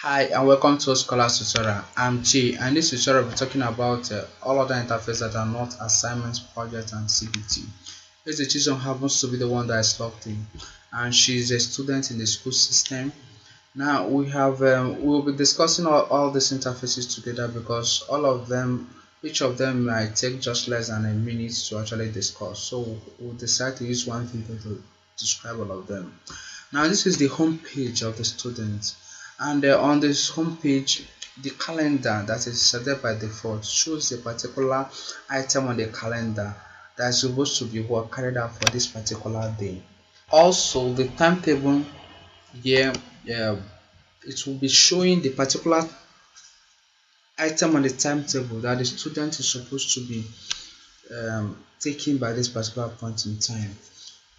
Hi and welcome to Scholars Tutorial. I'm Chi and this tutorial will be talking about all other interfaces that are not assignments, projects and CBT. This Chisom happens to be the one that is logged in and she's a student in the school system. Now we'll be discussing all these interfaces together because each of them might take just less than a minute to actually discuss. So we'll decide to use one video to describe all of them. Now this is the home page of the student, and on this home page the calendar that is set by default shows a particular item on the calendar that is supposed to be what carried out for this particular day. Also the timetable here, it will be showing the particular item on the timetable that the student is supposed to be taking by this particular point in time.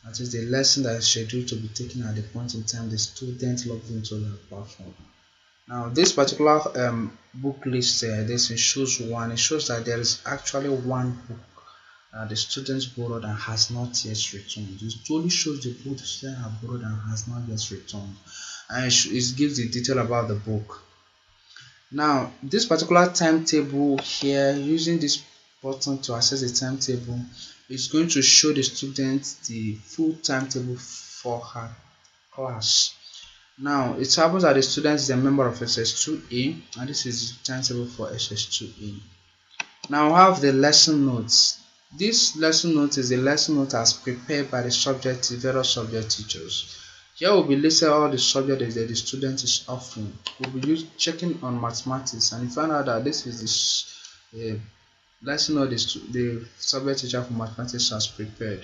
That is the lesson that is scheduled to be taken at the point in time the student logged into the platform. Now this particular book list, this shows one. It shows that there is actually one book the students borrowed and has not yet returned. It only shows the book the student have borrowed and has not yet returned, and it gives the detail about the book. Now this particular timetable here, using this button to access the timetable, is going to show the student the full timetable for her class. Now it happens that the student is a member of SS2A and this is the timetable for SS2A. Now I have the lesson notes. This lesson note is the lesson note as prepared by the various subject teachers. Here will be listed all the subjects that the student is offering. We'll be checking on mathematics, and you find out that this is the lesson note the subject teacher for mathematics has prepared.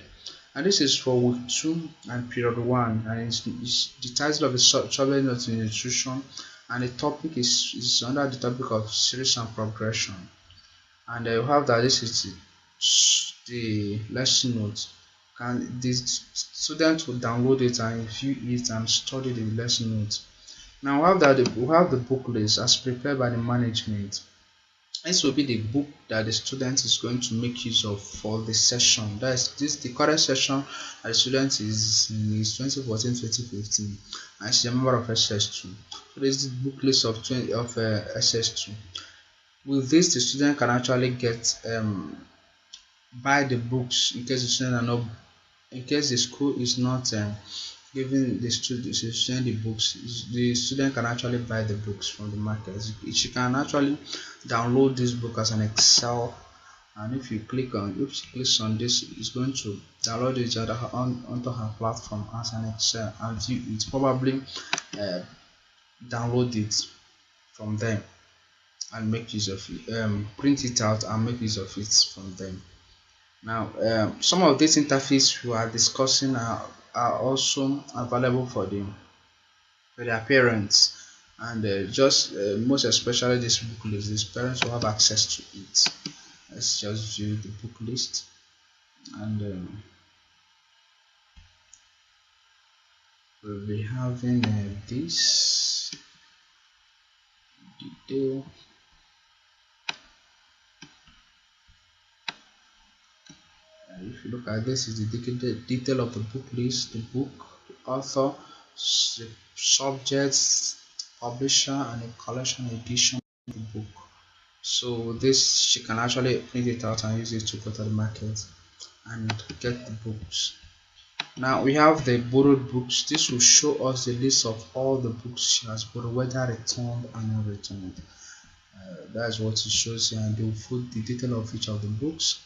And this is for week 2 and period 1, and it's the title of the subject note is nutrition, and the topic is under the topic of series and progression. And you have that this is the lesson note, and the student will download it and view it and study the lesson note. Now we have the book list as prepared by the management. This will be the book that the student is going to make use of for the session. That is the current session that the student is in is 2014-2015, and she's a member of SS2. So this is the book list of SS2. With this, the student can actually get buy the books in case the student are not in case the school is not giving the student the books. The student can actually buy the books from the market. She can actually download this book as an Excel, and if she clicks on this, it's going to download it onto her platform as an Excel and view it. Probably download it from them and make use of it, print it out and make use of it from them. Now some of these interfaces we are discussing are also available for their parents, and most especially this book list, these parents will have access to it. Let's just view the book list, and we'll be having this detail. If you look at this, is the detail of the book list, the book, the author, the subjects, publisher, and a collection edition of the book. So this she can actually print it out and use it to go to the market and get the books. Now we have the borrowed books. This will show us the list of all the books she has borrowed, whether returned or not returned. That's what it shows here, and they will put the detail of each of the books.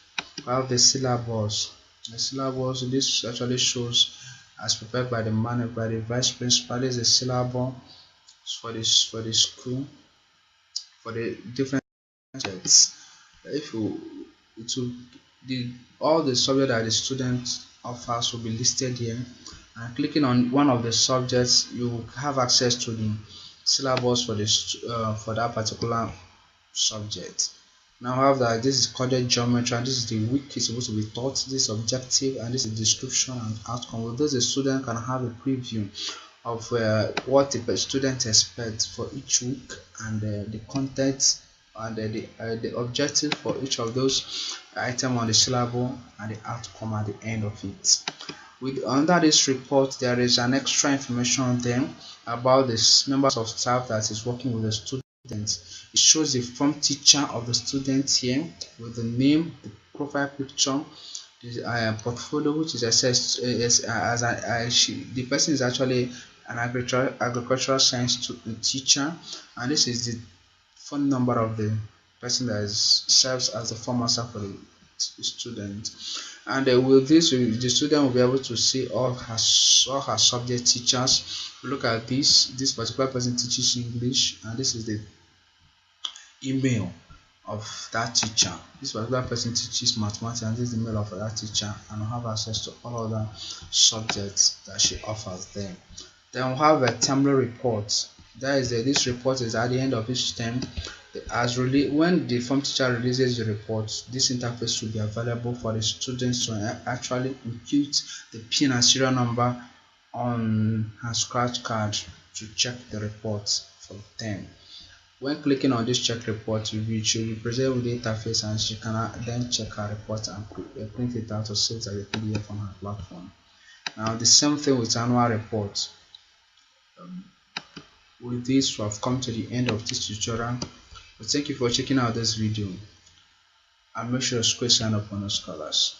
We have the syllabus. The syllabus, this actually shows as prepared by the vice principal. Is a syllabus for the school for the different subjects. If you it will all the subjects that the student offers will be listed here, and clicking on one of the subjects you will have access to the syllabus for that particular subject. Now I have that this is coded geometry, and this is the week is supposed to be taught, this is objective, and this is description and outcome. With this, the student can have a preview of what the student expects for each week, and the content and the objective for each of those items on the syllabus, and the outcome at the end of it. With under this report, there is an extra information on them about the members of staff that is working with the students. It shows the form teacher of the student here with the name, the profile picture, the portfolio, which is assessed the person is actually an agricultural science teacher, and this is the phone number of the person that serves as the form master for the student. And with this, the student will be able to see all her subject teachers. Look at this particular person teaches English, and this is the email of that teacher. This particular person teaches mathematics, and this is the email of that teacher, and we'll have access to all other subjects that she offers them. Then we'll have a terminal report. That is this report is at the end of each term. When the form teacher releases the report, this interface will be available for the students to actually impute the PIN and serial number on her scratch card to check the report for them. When clicking on this check report, she will be presented with the interface, and she can then check her report and print it out or save it as a PDF on her platform. Now the same thing with annual report. With this, we have come to the end of this tutorial. Thank you for checking out this video, and make sure to sign up on the scholars.